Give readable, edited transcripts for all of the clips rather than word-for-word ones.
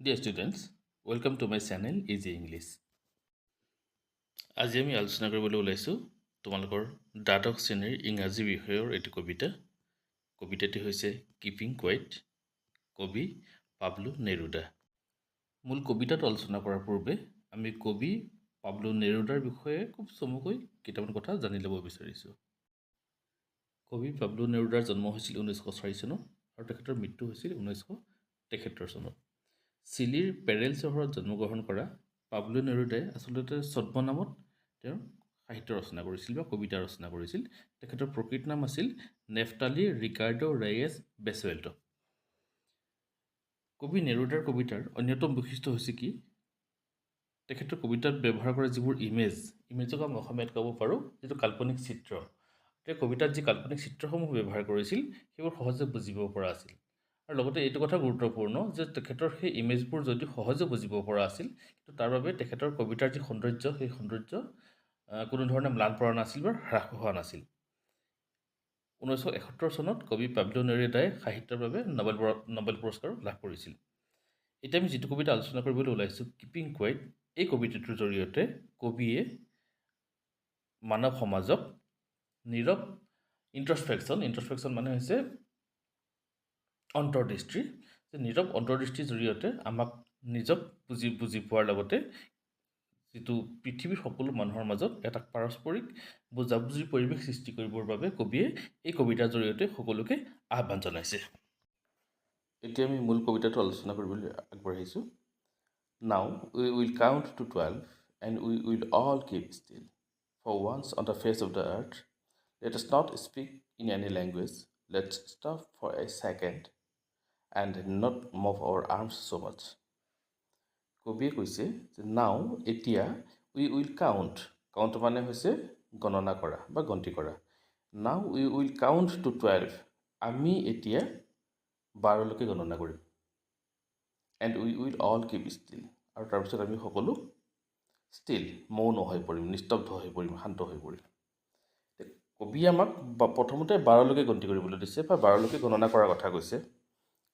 Dear students, welcome to my channel Easy English. আজি আমি আলোচনা কৰিবলৈ ওলাইছোঁ তোমালোকৰ দ্বাদশ শ্ৰেণীৰ ইংৰাজী বিষয়ৰ এটি কবিতা। কবিতাটি হৈছে কিপিং কোৱাইট, কবি পাবলো নেৰুদা। মূল কবিতাটো আলোচনা কৰাৰ পূৰ্বে আমি কবি পাবলো নেৰুদাৰ বিষয়ে খুব চমুকৈ কেইটামান কথা জানি ল'ব বিচাৰিছোঁ। কবি পাবলো নেৰুদাৰ জন্ম হৈছিল 1904 চনত আৰু তেখেতৰ মৃত্যু হৈছিল 1973 চনত। চিলিৰ পেৰেল চহৰত জন্মগ্ৰহণ কৰা পাবলো নেৰুদাই আচলতে ছদ্মনামত তেওঁ সাহিত্য ৰচনা কৰিছিল বা কবিতা ৰচনা কৰিছিল। তেখেতৰ প্ৰকৃত নাম আছিল নেফতালি ৰিকাৰ্ডো ৰেয়েছ বেছুৱেল্টো। কবি নেৰুদাৰ কবিতাৰ অন্যতম বৈশিষ্ট্য হৈছে কি, তেখেতৰ কবিতাত ব্যৱহাৰ কৰা যিবোৰ ইমেজক আমি অসমীয়াত ক'ব পাৰোঁ যিটো কাল্পনিক চিত্ৰ। তেওঁ কবিতাত যি কাল্পনিক চিত্ৰসমূহ ব্যৱহাৰ কৰিছিল সেইবোৰ সহজে বুজিব পৰা আছিল। আৰু লগতে এইটো কথা গুৰুত্বপূৰ্ণ যে তেখেতৰ সেই ইমেজবোৰ যদি সহজে বুজিব পৰা আছিল, কিন্তু তাৰ বাবে তেখেতৰ কবিতাৰ যি সৌন্দৰ্য সেই সৌন্দৰ্য কোনো ধৰণে ম্লান পৰা নাছিল বা হ্ৰাস হোৱা নাছিল। 1971 চনত কবি পাবলো নেৰুদাই সাহিত্যৰ বাবে নোবেল পুৰস্কাৰ লাভ কৰিছিল। এতিয়া আমি যিটো কবিতা আলোচনা কৰিবলৈ ওলাইছোঁ কিপিং কোৱাইট, এই কবিতাটোৰ জৰিয়তে কবিয়ে মানৱ সমাজক নীৰৱ ইন্ট্ৰস্পেকশ্যন মানে হৈছে অন্তৰ্দৃষ্টি, যে নীৰৱ অন্তৰ্দৃষ্টিৰ জৰিয়তে আমাক নিজক বুজি পোৱাৰ লগতে যিটো পৃথিৱীৰ সকলো মানুহৰ মাজত এটা পাৰস্পৰিক বুজাবুজিৰ পৰিৱেশ সৃষ্টি কৰিবৰ বাবে কবিয়ে এই কবিতাৰ জৰিয়তে সকলোকে আহ্বান জনাইছে। এতিয়া আমি মূল কবিতাটো আলোচনা কৰিবলৈ আগবাঢ়িছোঁ। Now we will count to 12 and we will all keep still. For once on the face of the earth, let us not speak in any language. Let's stop for a second and not move our arms so much. কবিয়ে কৈছে যে নাও এতিয়া উই will count মানে হৈছে গণনা কৰা বা গন্তি কৰা। Now we will count two 12, আমি এতিয়া 12লৈকে গণনা কৰিম। And we will all keep still, আৰু তাৰপিছত আমি সকলো ষ্টিল মৌন হৈ পৰিম, নিস্তব্ধ হৈ পৰিম, শান্ত হৈ পৰিম। কবিয়ে আমাক প্ৰথমতে 12লৈকে গন্তি কৰিবলৈ দিছে বা 12লৈকে গণনা কৰাৰ কথা কৈছে।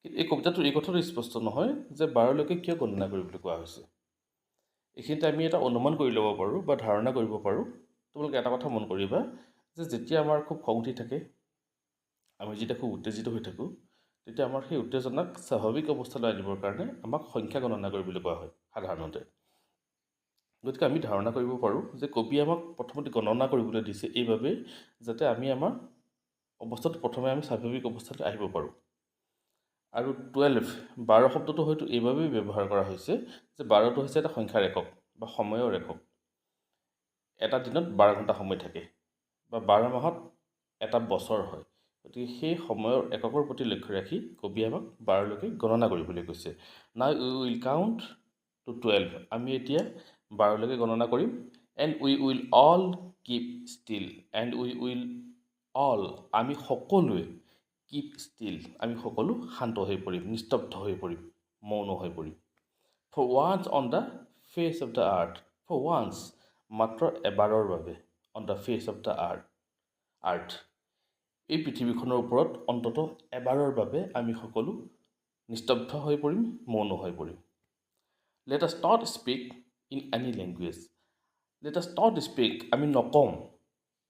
কিন্তু এই কবিতাটোৰ এই কথাটো স্পষ্ট নহয় যে 12লৈকে কিয় গণনা কৰিবলৈ কোৱা হৈছে। এইখিনিতে আমি এটা অনুমান কৰি ল'ব পাৰোঁ বা ধাৰণা কৰিব পাৰোঁ। তোমালোকে এটা কথা মন কৰিবা যে যেতিয়া আমাৰ খুব খং উঠি থাকে, আমি যেতিয়া খুব উত্তেজিত হৈ থাকোঁ, তেতিয়া আমাৰ সেই উত্তেজনাক স্বাভাৱিক অৱস্থালৈ আনিবৰ কাৰণে আমাক সংখ্যা গণনা কৰিবলৈ কোৱা হয় সাধাৰণতে। গতিকে আমি ধাৰণা কৰিব পাৰোঁ যে কবিয়ে আমাক প্ৰথমতে গণনা কৰিবলৈ দিছে এইবাবে যাতে আমি আমাৰ অৱস্থাটো প্ৰথমে আমি স্বাভাৱিক অৱস্থালৈ আহিব পাৰোঁ। আৰু 12 শব্দটো হয়তো এইবাবেই ব্যৱহাৰ কৰা হৈছে যে 12টো হৈছে এটা সংখ্যাৰ একক বা সময়ৰ একক। এটা দিনত 12 ঘণ্টা সময় থাকে বা 12 মাহত এটা বছৰ হয়। গতিকে সেই সময়ৰ এককৰ প্ৰতি লক্ষ্য ৰাখি কবিয়ে আমাক 12লৈকে গণনা কৰিবলৈ কৈছে। Now we will count two 12, আমি এতিয়া 12লৈকে গণনা কৰিম। And we will all keep still, and we will all, আমি সকলোৱে কিপ ষ্টিল, আমি সকলো শান্ত হৈ পৰিম, নিস্তব্ধ হৈ পৰিম, মৌন হৈ পৰিম। For once on the face of the earth, for once মাত্ৰ এবাৰৰ বাবে, on the face of the earth, এই পৃথিৱীখনৰ ওপৰত অন্ততঃ এবাৰৰ বাবে আমি সকলো নিস্তব্ধ হৈ পৰিম, মৌন হৈ পৰিম। Let us not speak in any language, let us not speak, আমি নক'ম,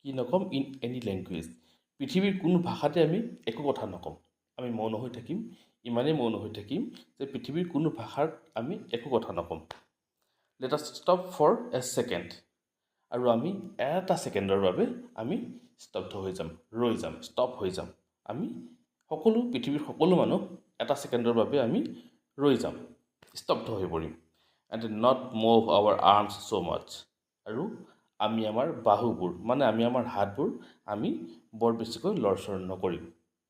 কি নক'ম, ইন এনি লেংগুৱেজ, পৃথিৱীৰ কোনো ভাষাতে আমি একো কথা নক'ম, আমি মৌন হৈ থাকিম, ইমানেই মৌন হৈ থাকিম যে পৃথিৱীৰ কোনো ভাষাত আমি একো কথা নক'ম। Let us stop for a second, আৰু আমি এটা ছেকেণ্ডৰ বাবে আমি স্তব্ধ হৈ যাম, ৰৈ যাম, ষ্টপ হৈ যাম। আমি সকলো পৃথিৱীৰ সকলো মানুহ এটা ছেকেণ্ডৰ বাবে আমি ৰৈ যাম, স্তব্ধ হৈ পৰিম। And not move our arms so' much, আৰু আমি আমাৰ বাহুবোৰ মানে আমি আমাৰ হাতবোৰ আমি বৰ বেছিকৈ লৰচৰ নকৰিম।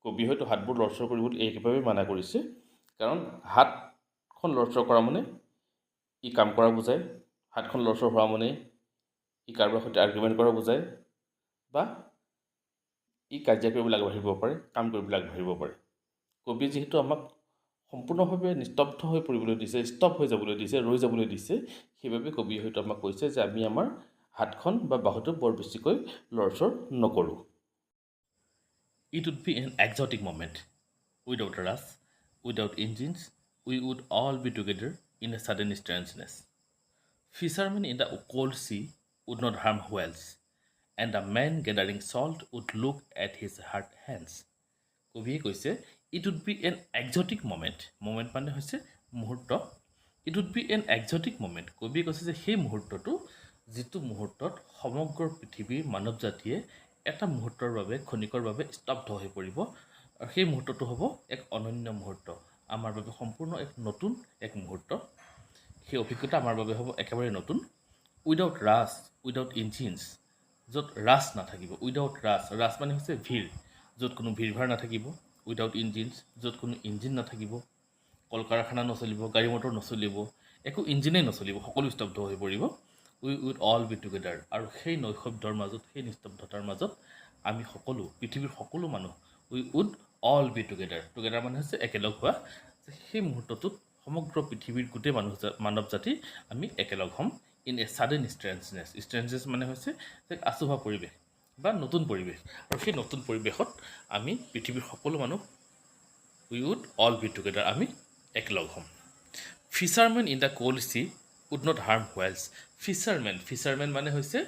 কবি হয়তো হাতবোৰ লৰচৰ কৰিবলৈ এইবাবেই মানা কৰিছে কাৰণ হাতখন লৰচৰ কৰা মানে ই কাম কৰা বুজায়, হাতখন লৰচৰ হোৱা মানে ই কাৰোবাৰ সৈতে আৰ্গুমেণ্ট কৰা বুজায় বা ই কাজিয়া কৰিবলৈ আগবাঢ়িব পাৰে, কাম কৰিবলৈ আগবাঢ়িব পাৰে। কবি যিহেতু আমাক সম্পূৰ্ণভাৱে নিস্তব্ধ হৈ পৰিবলৈ দিছে, ষ্টপ হৈ যাবলৈ দিছে, ৰৈ যাবলৈ দিছে, সেইবাবে কবি হয়তো আমাক কৈছে যে আমি আমাৰ হাতখন বা বাহুটো বৰ বেছিকৈ লৰচৰ নকৰোঁ। It would be an exotic moment, without rush, without engines, we would all be together in a sudden strangeness. Fishermen in the cold sea would not harm whales, and the man gathering salt would look at his hard hands. কবিয়ে কৈছে it would be an exotic moment মানে হৈছে মুহূৰ্ত it would be an exotic moment কবিয়ে কৈছে যে সেই মুহূৰ্তটো যিটো মুহূৰ্তত সমগ্ৰ পৃথিৱীৰ মানৱ জাতিয়ে এটা মুহূৰ্তৰ বাবে ক্ষণিকৰ বাবে স্তব্ধ হৈ পৰিব আৰু সেই মুহূৰ্তটো হ'ব এক অনন্য মুহূৰ্ত আমাৰ বাবে সম্পূৰ্ণ এক নতুন এক মুহূৰ্ত সেই অভিজ্ঞতা আমাৰ বাবে হ'ব একেবাৰে নতুন উইদাউট ৰাছ উইদাউট ইঞ্জিনছ য'ত ৰাছ নাথাকিব উইদাউট ৰাছ মানে হৈছে ভিৰ য'ত কোনো ভিৰ ভাৰ নাথাকিব উইদাউট ইঞ্জিনছ য'ত কোনো ইঞ্জিন নাথাকিব কল কাৰখানা নচলিব গাড়ী মটৰ নচলিব একো ইঞ্জিনেই নচলিব সকলো স্তব্ধ হৈ পৰিব উই উইড অল বি টুগেডাৰ আৰু সেই নৈশব্দৰ মাজত সেই নিস্তব্ধতাৰ মাজত আমি সকলো পৃথিৱীৰ সকলো মানুহ উই উইড অল বি টুগেডাৰ মানে হৈছে একেলগ হোৱা সেই মুহূৰ্তটোত সমগ্ৰ পৃথিৱীৰ গোটেই মানৱ জাতি আমি একেলগ হ'ম ইন এ ছাডেন ষ্ট্ৰেঞ্জনেছ মানে হৈছে যে আচুহা পৰিৱেশ বা নতুন পৰিৱেশ আৰু সেই নতুন পৰিৱেশত আমি পৃথিৱীৰ সকলো মানুহ we would all be together আমি একেলগ হ'ম fishermen in the cold sea would not harm whales fishermen মানে হৈছে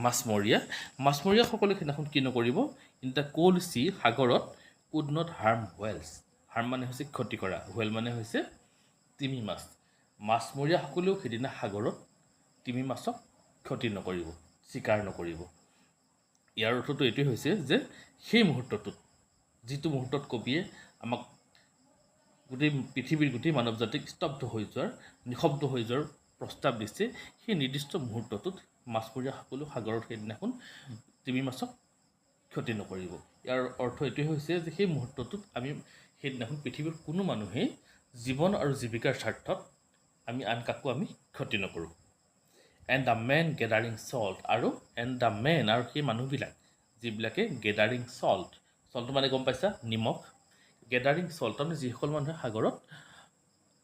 মাছমৰীয়াসকলে সেইদিনাখন কি নকৰিব ইন দ্য কোল্ড চি সাগৰত would not harm whales harm মানে হৈছে ক্ষতি কৰা হোৱেল মানে হৈছে তিমি মাছমৰীয়াসকলেও সেইদিনা সাগৰত তিমি মাছক ক্ষতি নকৰিব চিকাৰ নকৰিব ইয়াৰ অৰ্থটো এইটোৱে হৈছে যে সেই মুহূৰ্তটোত যিটো মুহূৰ্তত কবিয়ে আমাক গোটেই পৃথিৱীৰ গোটেই মানৱ জাতিক স্তব্ধ হৈ যোৱাৰ নিশব্দ হৈ যোৱাৰ প্ৰস্তাৱ দিছে সেই নিৰ্দিষ্ট মুহূৰ্তটোত মাছমৰীয়াসকলেও সাগৰত সেইদিনাখন তিমি মাছক ক্ষতি নকৰিব ইয়াৰ অৰ্থ এইটোৱে হৈছে যে সেই মুহূৰ্তটোত আমি সেইদিনাখন পৃথিৱীৰ কোনো মানুহেই জীৱন আৰু জীৱিকাৰ স্বাৰ্থত আমি আন কাকো আমি ক্ষতি নকৰোঁ and the men gathering salt আৰু সেই মানুহবিলাক যিবিলাকে গেডাৰিং চল্ট মানে গম পাইছা নিমখ গেডাৰিং চল্ট তাৰমানে যিসকল মানুহে সাগৰত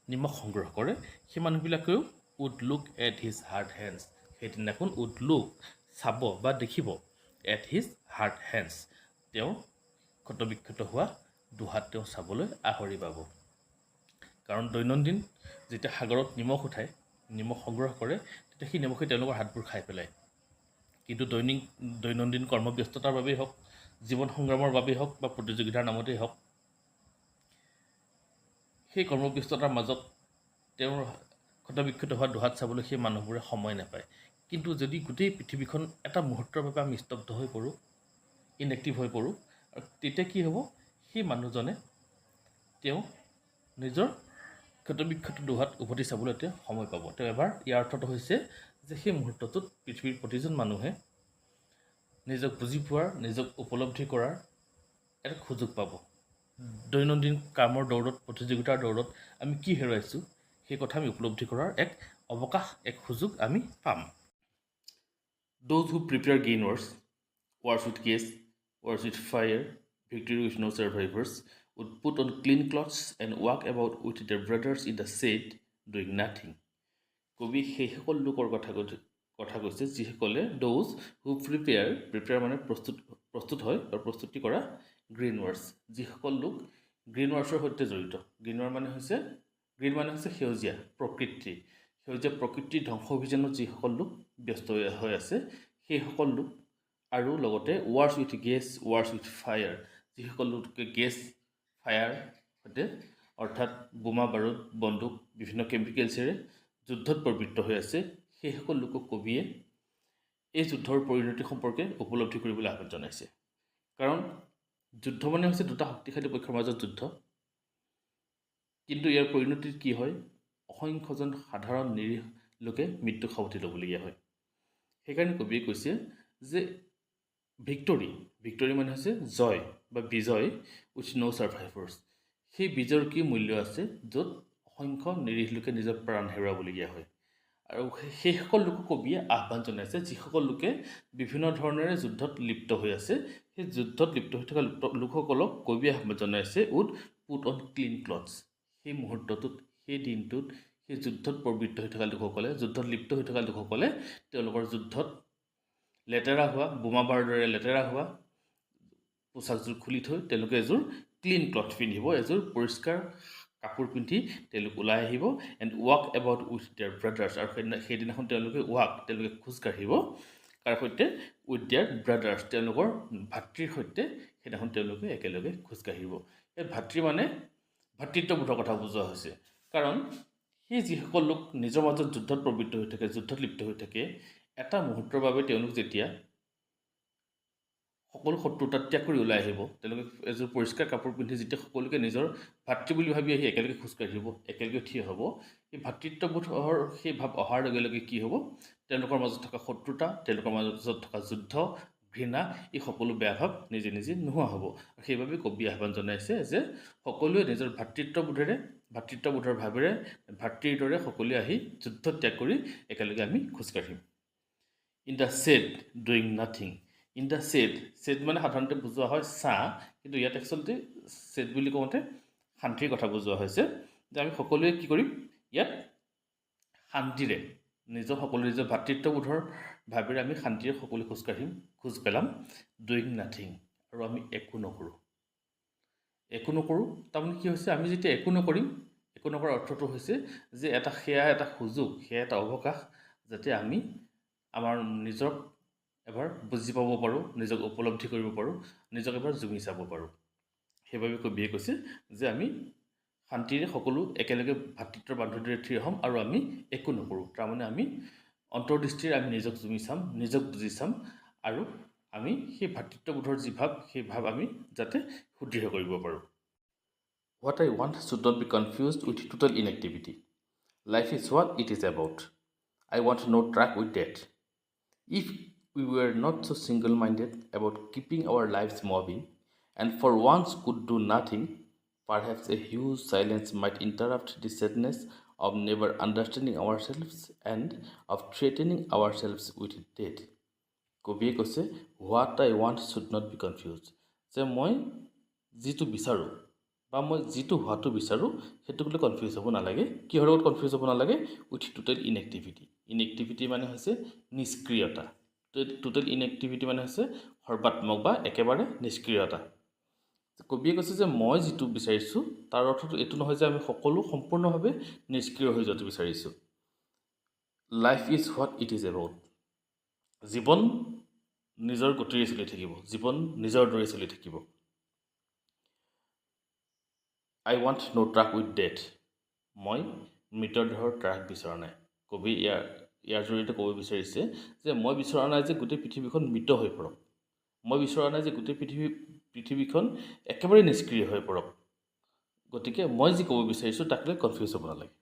নিমখ সংগ্ৰহ কৰে সেই মানুহবিলাকেও would look at his hard hands সেইদিনাখন উড লুক চাব বা দেখিব এট হিজ হাৰ্ড হেণ্ডছ তেওঁৰ ক্ষতবিক্ষত হোৱা দুহাত তেওঁ চাবলৈ আহৰি পাব কাৰণ দৈনন্দিন যেতিয়া সাগৰত নিমখ উঠায় নিমখ সংগ্ৰহ কৰে তেতিয়া সেই নিমখে তেওঁলোকৰ হাতবোৰ খাই পেলায় কিন্তু দৈনন্দিন কৰ্মব্যস্ততাৰ বাবেই হওক জীৱন সংগ্ৰামৰ বাবেই হওক বা প্ৰতিযোগিতাৰ নামতেই হওক সেই কৰ্মব্যস্ততাৰ মাজত তেওঁৰ ক্ষতবিক্ষত হোৱা দুহাত চাবলৈ সেই মানুহবোৰে সময় নাপায় কিন্তু যদি গোটেই পৃথিৱীখন এটা মুহূৰ্তৰ বাবে আমি স্তব্ধ হৈ পৰোঁ ইনএক্টিভ হৈ পৰোঁ আৰু তেতিয়া কি হ'ব সেই মানুহজনে তেওঁ নিজৰ ক্ষতবিক্ষত দুহাত উভতি চাবলৈ তেওঁ সময় পাব তেওঁ এবাৰ ইয়াৰ অৰ্থটো হৈছে যে সেই মুহূৰ্তটোত পৃথিৱীৰ প্ৰতিজন মানুহে নিজক বুজি পোৱাৰ নিজক উপলব্ধি কৰাৰ এটা সুযোগ পাব দৈনন্দিন কামৰ দৌৰত প্ৰতিযোগিতাৰ দৌৰত আমি কি হেৰুৱাইছোঁ সেই কথা আমি উপলব্ধি কৰাৰ এক অৱকাশ এক সুযোগ আমি পাম Those who prepare gain wars with gas, wars with fire, victory with no survivors, would put on clean clothes and walk about with their brothers in the shade, doing nothing. কবি সেইসকল লোকৰ কথা কৈছে যিসকলে those who prepare মানে প্ৰস্তুত হয় আৰু প্ৰস্তুতি কৰা গ্ৰীণ ৱাৰ্ছ যিসকল লোক গ্ৰীণ ৱাৰ্ছৰ সৈতে জড়িত গ্ৰীণ মানে হৈছে সেউজীয়া প্ৰকৃতিৰ ধ্বংস অভিযানত যিসকল লোক ব্যস্ত হৈ আছে সেইসকল লোক আৰু লগতে ৱাৰ্ছ উইথ গেছ ৱাৰ্ছ উইথ ফায়াৰ যিসকল লোকে গেছ ফায়াৰ সৈতে অৰ্থাৎ বোমা বাৰুদ বন্দুক বিভিন্ন কেমিকেলছেৰে যুদ্ধত প্ৰবৃত্ত হৈ আছে সেইসকল লোকক কবিয়ে এই যুদ্ধৰ পৰিণতি সম্পৰ্কে উপলব্ধি কৰিবলৈ আহ্বান জনাইছে কাৰণ যুদ্ধ মানে হৈছে দুটা শক্তিশালী পক্ষৰ মাজত যুদ্ধ কিন্তু ইয়াৰ পৰিণতি কি হয় অসংখ্যজন সাধাৰণ নিৰীহ লোকে মৃত্যুক সাৱটি ল'বলগীয়া হয় সেইকাৰণে কবিয়ে কৈছে যে ভিক্টৰী মানে হৈছে জয় বা বিজয় উইথ ন' ছাৰ্ভাইভাৰ্ছ সেই বিজয়ৰ কি মূল্য আছে য'ত অসংখ্য নিৰীহ লোকে নিজৰ প্ৰাণ হেৰুৱাবলগীয়া হয় আৰু সেইসকল লোকক কবিয়ে আহ্বান জনাইছে যিসকল লোকে বিভিন্ন ধৰণেৰে যুদ্ধত লিপ্ত হৈ আছে সেই যুদ্ধত লিপ্ত হৈ থকা লোকসকলক কবিয়ে আহ্বান জনাইছে would put on clean clothes সেই মুহূৰ্তটোত সেই দিনটোত সেই যুদ্ধত প্ৰবৃত্ত হৈ থকা লোকসকলে যুদ্ধত লিপ্ত হৈ থকা লোকসকলে তেওঁলোকৰ যুদ্ধত লেতেৰা হোৱা বোমা বাৰুদৰে লেতেৰা হোৱা পোচাকযোৰ খুলি থৈ তেওঁলোকে এযোৰ ক্লিন ক্লথ পিন্ধিব এযোৰ পৰিষ্কাৰ কাপোৰ পিন্ধি তেওঁলোক ওলাই আহিব and walk about with there brothers, আৰু সেইদিনাখন তেওঁলোকে খোজকাঢ়িব কাৰ সৈতে? উইথ দেয়াৰ ব্ৰাদাৰ্ছ, তেওঁলোকৰ ভাতৃৰ সৈতে সেইদিনাখন তেওঁলোকে একেলগে খোজকাঢ়িব। এই ভাতৃ মানে ভাতৃত্ববোধৰ কথা বুজোৱা হৈছে, কাৰণ সেই যিসকল লোক নিজৰ মাজত যুদ্ধত প্ৰবৃত্ত হৈ থাকে, যুদ্ধত লিপ্ত হৈ থাকে, এটা মুহূৰ্তৰ বাবে তেওঁলোক যেতিয়া সকলো শত্ৰুতা ত্যাগ কৰি ওলাই আহিব, তেওঁলোকে এযোৰ পৰিষ্কাৰ কাপোৰ পিন্ধি যেতিয়া সকলোকে নিজৰ ভাতৃ বুলি ভাবি আহি একেলগে খোজকাঢ়িব, একেলগে থিয় হ'ব, এই ভাতৃত্ববোধৰ সেই ভাৱ অহাৰ লগে লগে কি হ'ব? তেওঁলোকৰ মাজত থকা শত্ৰুতা, তেওঁলোকৰ মাজত থকা যুদ্ধ, ঘৃণা, এই সকলো বেয়া ভাৱ নিজে নিজে নোহোৱা হ'ব। আৰু সেইবাবে কবি আহ্বান জনাইছে যে সকলোৱে নিজৰ ভাতৃত্ববোধৰ ভাৱেৰে ভাতৃৰ দৰে সকলোৱে আহি যুদ্ধ ত্যাগ কৰি একেলগে আমি খোজকাঢ়িম। In the shade doing nothing. In the shade মানে সাধাৰণতে বুজোৱা হয় ছাঁ, কিন্তু ইয়াত একচুৱেলি ছেড বুলি কওঁতে শান্তিৰ কথা বুজোৱা হৈছে, যে আমি সকলোৱে কি কৰিম? ইয়াত শান্তিৰে নিজৰ ভাতৃত্ববোধৰ ভাৱেৰে আমি শান্তিৰে সকলোৱে খোজ পেলাম। ডুইং নাথিং, আৰু আমি একো নকৰোঁ। তাৰমানে কি হৈছে? আমি যেতিয়া একো নকৰিম, একো নকৰাৰ অৰ্থটো হৈছে যে সেয়া এটা সুযোগ, সেয়া এটা অৱকাশ, যাতে আমি আমাৰ নিজক এবাৰ বুজি পাব পাৰোঁ, নিজক উপলব্ধি কৰিব পাৰোঁ, নিজক এবাৰ জুমি চাব পাৰোঁ। সেইবাবে কবিয়ে কৈছে যে আমি শান্তিৰে সকলো একেলগে ভাতৃত্বৰ বান্ধোনেৰে থিয় হ'ম আৰু আমি একো নকৰোঁ। তাৰমানে আমি অন্তৰ্দৃষ্টিৰে আমি নিজক জুমি চাম, নিজক বুজি চাম, আৰু আমি সেই ভাতৃত্ববোধৰ যি ভাৱ, সেই ভাৱ আমি যাতে সুদৃঢ় কৰিব পাৰোঁ। What I want should not be confused with total inactivity. Life is what it is about. I want no track with that. If we were not so single-minded about keeping our lives moving, and for once could do nothing, perhaps a huge silence might interrupt the sadness of never understanding ourselves and of threatening ourselves with death. কবিয়ে কৈছে, what I want should not be confuse, যে মই যিটো বিচাৰোঁ বা মই যিটো হোৱাটো বিচাৰোঁ সেইটোক লৈ কনফিউজ হ'ব নালাগে। কিহৰ লগত কনফিউজ হ'ব নালাগে? With total ইনএক্টিভিটি। ইনএক্টিভিটি মানে হৈছে নিষ্ক্ৰিয়তা। টোটেল ইনএক্টিভিটি মানে হৈছে সৰ্বাত্মক বা একেবাৰে নিষ্ক্ৰিয়তা। কবিয়ে কৈছে যে মই যিটো বিচাৰিছোঁ তাৰ অৰ্থটো এইটো নহয় যে আমি সকলো সম্পূৰ্ণভাৱে নিষ্ক্ৰিয় হৈ যোৱাটো বিচাৰিছোঁ। Life is what it is about. জীৱন নিজৰ গতিৰে চলি থাকিব, জীৱন নিজৰ দৰে চলি থাকিব। I want no' truck with death. মই মৃতদেহৰ ট্ৰাক বিচৰা নাই। কবি ইয়াৰ জৰিয়তে ক'ব বিচাৰিছে যে মই বিচৰা নাই যে গোটেই পৃথিৱীখন মৃত হৈ পৰক। মই বিচৰা নাই যে গোটেই পৃথিৱীখন একেবাৰে নিষ্ক্ৰিয় হৈ পৰক। গতিকে মই যি ক'ব বিচাৰিছোঁ তাক লৈ কনফিউজ হ'ব নালাগে।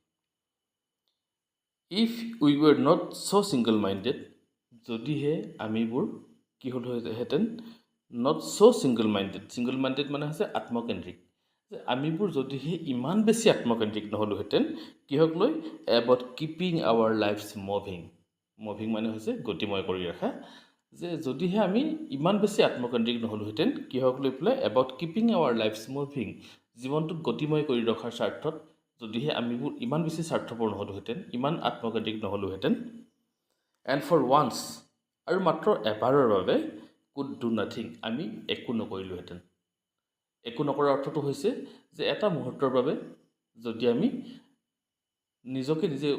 If we were not so' single minded, যদিহে আমিবোৰ কি হ'লহেঁতেন? নট ছ' ছিংগল মাইণ্ডেড মানে হৈছে আত্মকেন্দ্ৰিক। যে আমিবোৰ যদিহে ইমান বেছি আত্মকেন্দ্ৰিক নহ'লোহেঁতেন, কিহক লৈ? About keeping our lives moving মানে হৈছে গতিময় কৰি ৰখা। যে যদিহে আমি ইমান বেছি আত্মকেন্দ্ৰিক নহ'লোহেঁতেন, কিহক লৈ পেলাই? About keeping our lives moving, জীৱনটোক গতিময় কৰি ৰখাৰ স্বাৰ্থত যদিহে আমিবোৰ ইমান বেছি স্বাৰ্থপৰ নহ'লোহেঁতেন, ইমান আত্মকেন্দ্ৰিক নহ'লোহেঁতেন, এণ্ড ফৰ ওৱান্স, আৰু মাত্ৰ এবাৰৰ বাবে, কুড ডু নাথিং, আমি একো নকৰিলোহেঁতেন। একো নকৰাৰ অৰ্থটো হৈছে যে এটা মুহূৰ্তৰ বাবে যদি আমি নিজকে নিজে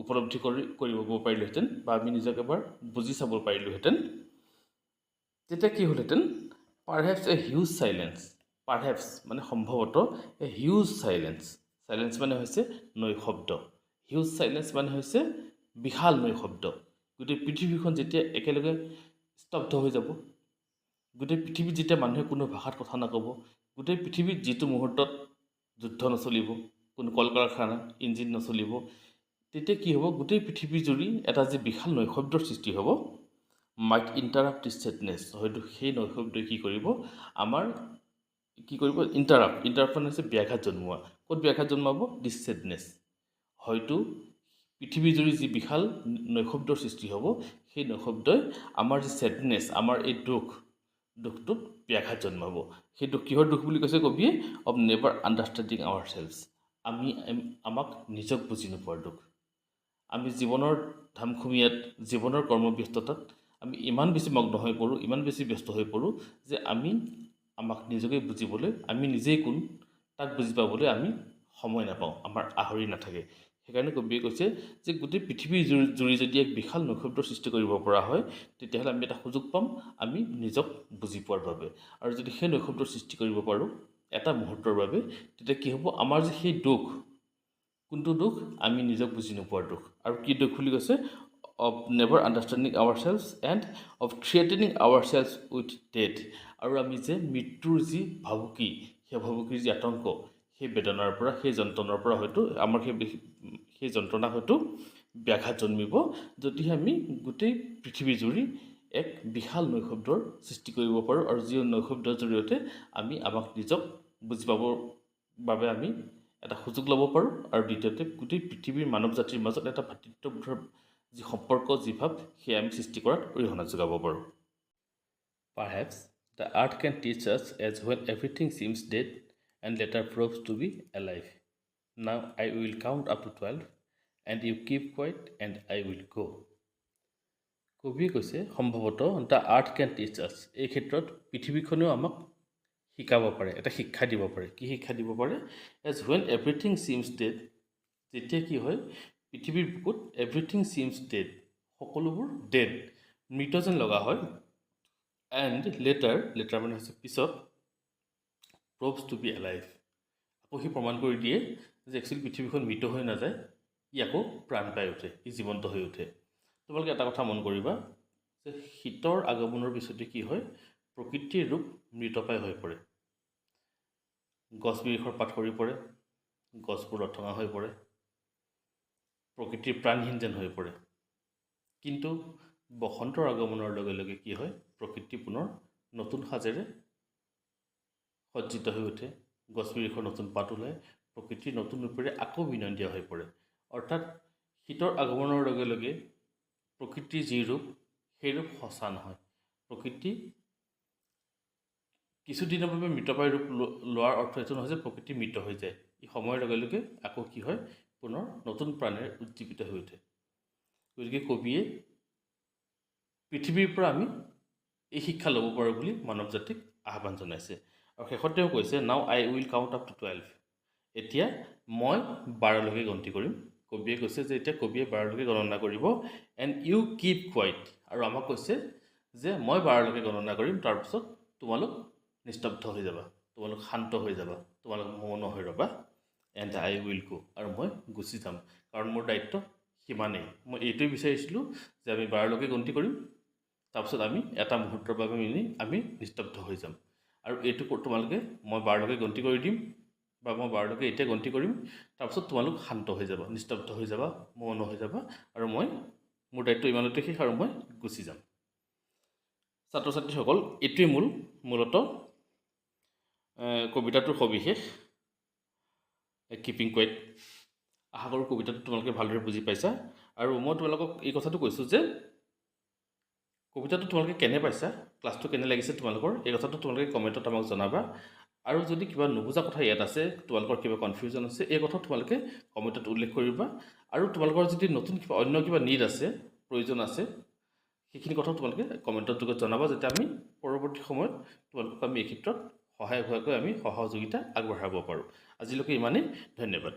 উপলব্ধি কৰিব পাৰিলোহেঁতেন বা আমি নিজক এবাৰ বুজি চাব পাৰিলোহেঁতেন, তেতিয়া কি হ'লহেঁতেন? পাৰহেপছ এ হিউজ চাইলেঞ্চ। পাৰহেপছ মানে সম্ভৱতঃ এ হিউজ চাইলেঞ্চ মানে হৈছে নৈশব্দ। হিউজ চাইলেঞ্চ মানে হৈছে বিশাল নৈশব্দ। গোটেই পৃথিৱীখন যেতিয়া একেলগে স্তব্ধ হৈ যাব, গোটেই পৃথিৱীত যেতিয়া মানুহে কোনো ভাষাত কথা নক'ব, গোটেই পৃথিৱীত যিটো মুহূৰ্তত যুদ্ধ নচলিব, কোনো কল কাৰখানা ইঞ্জিন নচলিব, তেতিয়া কি হ'ব? গোটেই পৃথিৱী জুৰি এটা যি বিশাল নৈশব্দৰ সৃষ্টি হ'ব, মাইট ইণ্টাৰাপ্ট দিছ ছেডনেছ, হয়তো সেই নৈশব্দই কি কৰিব? ইণ্টাৰাপ্ট মানে হৈছে ব্যাঘাত জন্মোৱা। ক'ত ব্যাঘাত জন্মাব? দিছ ছেডনেছ, হয়তো পৃথিৱীজুৰি যি বিশাল নৈশব্দৰ সৃষ্টি হ'ব, সেই নৈশব্দই আমাৰ যি ছেডনেছ, আমাৰ এই দুখটোত ব্যাঘাত জন্মাব। সেই দুখ কিহৰ দুখ বুলি কৈছে কবিয়ে? অৱ নেভাৰ আণ্ডাৰষ্টেণ্ডিং আৱাৰ চেল্ভছ, আমাক নিজক বুজি নোপোৱাৰ দুখ। আমি জীৱনৰ ধামখুমীয়াত, জীৱনৰ কৰ্মব্যস্ততাত আমি ইমান বেছি মগ্ন হৈ পৰোঁ, ইমান বেছি ব্যস্ত হৈ পৰোঁ যে আমাক নিজকে বুজিবলৈ, আমি নিজেই কোন তাক বুজি পাবলৈ আমি সময় নাপাওঁ, আমাৰ আহৰি নাথাকে। সেইকাৰণে কবিয়ে কৈছে যে গোটেই পৃথিৱীৰ জুৰি যদি এক বিশাল নক্ষত্ৰৰ সৃষ্টি কৰিব পৰা হয়, তেতিয়াহ'লে আমি এটা সুযোগ পাম আমি নিজক বুজি পোৱাৰ বাবে। আৰু যদি সেই নক্ষত্ৰৰ সৃষ্টি কৰিব পাৰোঁ এটা মুহূৰ্তৰ বাবে, তেতিয়া কি হ'ব, আমাৰ যে সেই দুখ, কোনটো দুখ, আমি নিজক বুজি নোপোৱাৰ দুখ। আৰু কি দুখ বুলি কৈছে, of never understanding our self and of threatening our self with death. আৰু আমি যে মৃত্যুৰ যি ভাবুকি, সেই ভাবুকিৰ যি আতংক, সেই বেদনাৰ পৰা, সেই যন্ত্ৰণাৰ পৰা হয়তো আমাৰ সেই যন্ত্ৰণা হয়তো ব্যাঘাত জন্মিব, যদিহে আমি গোটেই পৃথিৱী জুৰি এক বিশাল নৈশব্দৰ সৃষ্টি কৰিব পাৰোঁ। আৰু যি নৈশব্দৰ জৰিয়তে আমি আমাক নিজক বুজি পাবৰ বাবে আমি এটা সুযোগ ল'ব পাৰোঁ। আৰু দ্বিতীয়তে গোটেই পৃথিৱীৰ মানৱ জাতিৰ মাজত এটা ভাতৃত্ববোধৰ যি সম্পৰ্ক, যি ভাৱ, সেয়া আমি সৃষ্টি কৰাত অৰিহণা যোগাব পাৰোঁ। Perhaps the earth can teach us as when everything seems dead and later proves to be alive. Now I will count up to 12 and you keep quiet and I will go. কবিয়ে কৈছে সম্ভৱতঃ the আৰ্থ কেন টিচ আছ, এই ক্ষেত্ৰত পৃথিৱীখনেও আমাক শিকাব পাৰে, এটা শিক্ষা দিব পাৰে। কি শিক্ষা দিব পাৰে? এজ হুৱেন এভৰিথিং ছিমছ ডেড, যেতিয়া কি হয় পৃথিৱীৰ বুকুত এভৰিথিং ছিমছ ডেড, সকলোবোৰ ডেড, মৃত যেন লগা হয়। এণ্ড লেটাৰ মানে হৈছে পিছত, প্ৰভছ টু বি এলাইভ, আকৌ সি প্ৰমাণ কৰি দিয়ে যে একচুৱেলি পৃথিৱীখন মৃত হৈ নাযায়, ই আকৌ প্ৰাণ পাই উঠে, ই জীৱন্ত হৈ উঠে। তোমালোকে এটা কথা মন কৰিবা যে শীতৰ আগমনৰ পিছতে কি হয়, প্ৰকৃতিৰ ৰূপ মৃতপ্ৰায় হৈ পৰে। গছ বিৰিখৰ পাত সৰি পৰে, গছবোৰ লঠঙা হৈ পৰে, প্ৰকৃতিৰ প্ৰাণহীন যেন হৈ পৰে। কিন্তু বসন্তৰ আগমনৰ লগে লগে কি হয়, প্ৰকৃতি পুনৰ নতুন সাজেৰে সজ্জিত হৈ উঠে, গছ বিৰিখৰ নতুন পাত ওলায়, প্ৰকৃতিৰ নতুন ৰূপেৰে আকৌ বিনয়ন দিয়া হৈ পৰে। অৰ্থাৎ শীতৰ আগমনৰ লগে লগে প্ৰকৃতিৰ যি ৰূপ, সেই ৰূপ সঁচা নহয়। প্ৰকৃতি কিছুদিনৰ বাবে মৃতপ্ৰায় ৰূপ লোৱাৰ অৰ্থ এইটো নহয় যে প্ৰকৃতি মৃত হৈ যায়। ই সময়ৰ লগে লগে আকৌ কি হয়, পুনৰ নতুন প্ৰাণেৰে উজ্জীৱিত হৈ উঠে। গতিকে কবিয়ে পৃথিৱীৰ পৰা আমি এই শিক্ষা ল'ব পাৰোঁ বুলি মানৱ জাতিক আহ্বান জনাইছে। আৰু শেষত তেওঁ কৈছে, now I will count up to 12, এতিয়া মই 12লৈকে গন্তি কৰিম। কবিয়ে কৈছে যে এতিয়া কবিয়ে 12লৈকে গণনা কৰিব। এণ্ড ইউ কিপ কুৱাইট, আৰু আমাক কৈছে যে মই 12লৈকে গণনা কৰিম, তাৰপিছত তোমালোক নিস্তব্ধ হৈ যাবা, তোমালোক শান্ত হৈ যাবা, তোমালোক মৌন হৈ ৰ'বা। এণ্ড আই উইল গো, আৰু মই গুচি যাম, কাৰণ মোৰ দায়িত্ব সিমানেই। মই এইটোৱে বিচাৰিছিলোঁ যে আমি 12লৈকে গন্তি কৰিম, তাৰপিছত আমি এটা মুহূৰ্তৰ বাবে আমি নিস্তব্ধ হৈ যাম। আৰু এইটো তোমালোকে, মই 12লৈকে গন্তি কৰি দিম, বা মই 12লৈকে এতিয়া গন্তি কৰিম, তাৰপিছত তোমালোক শান্ত হৈ যাবা, নিস্তব্ধ হৈ যাবা, মৌন হৈ যাবা, আৰু মোৰ দায়িত্ব ইমানতে শেষ, আৰু মই গুচি যাম। ছাত্ৰ ছাত্ৰীসকল, এইটোৱেই মূলতঃ কবিতাটোৰ সবিশেষ, কিপিং কুৱাইট। আশা কৰোঁ কবিতাটো তোমালোকে ভালদৰে বুজি পাইছা। আৰু মই তোমালোকক এই কথাটো কৈছোঁ যে কবিতাটো তোমালোকে কেনে পাইছা, ক্লাছটো কেনে লাগিছে তোমালোকৰ, এই কথাটো তোমালোকে কমেণ্টত আমাক জনাবা। আৰু যদি কিবা নুবুজা কথা ইয়াত আছে, তোমালোকৰ কিবা কনফিউজন আছে, এই কথা তোমালোকে কমেণ্টত উল্লেখ কৰিবা। আৰু তোমালোকৰ যদি নতুন অন্য কিবা নিড আছে, প্ৰয়োজন আছে, সেইখিনি কথাও তোমালোকে কমেণ্টৰ যোগেদি জনাবা, যাতে আমি পৰৱৰ্তী সময়ত তোমালোকক আমি এই ক্ষেত্ৰত সহায় হোৱাকৈ আমি সহযোগিতা আগবঢ়াব পাৰোঁ। আজিলৈকে ইমানেই, ধন্যবাদ।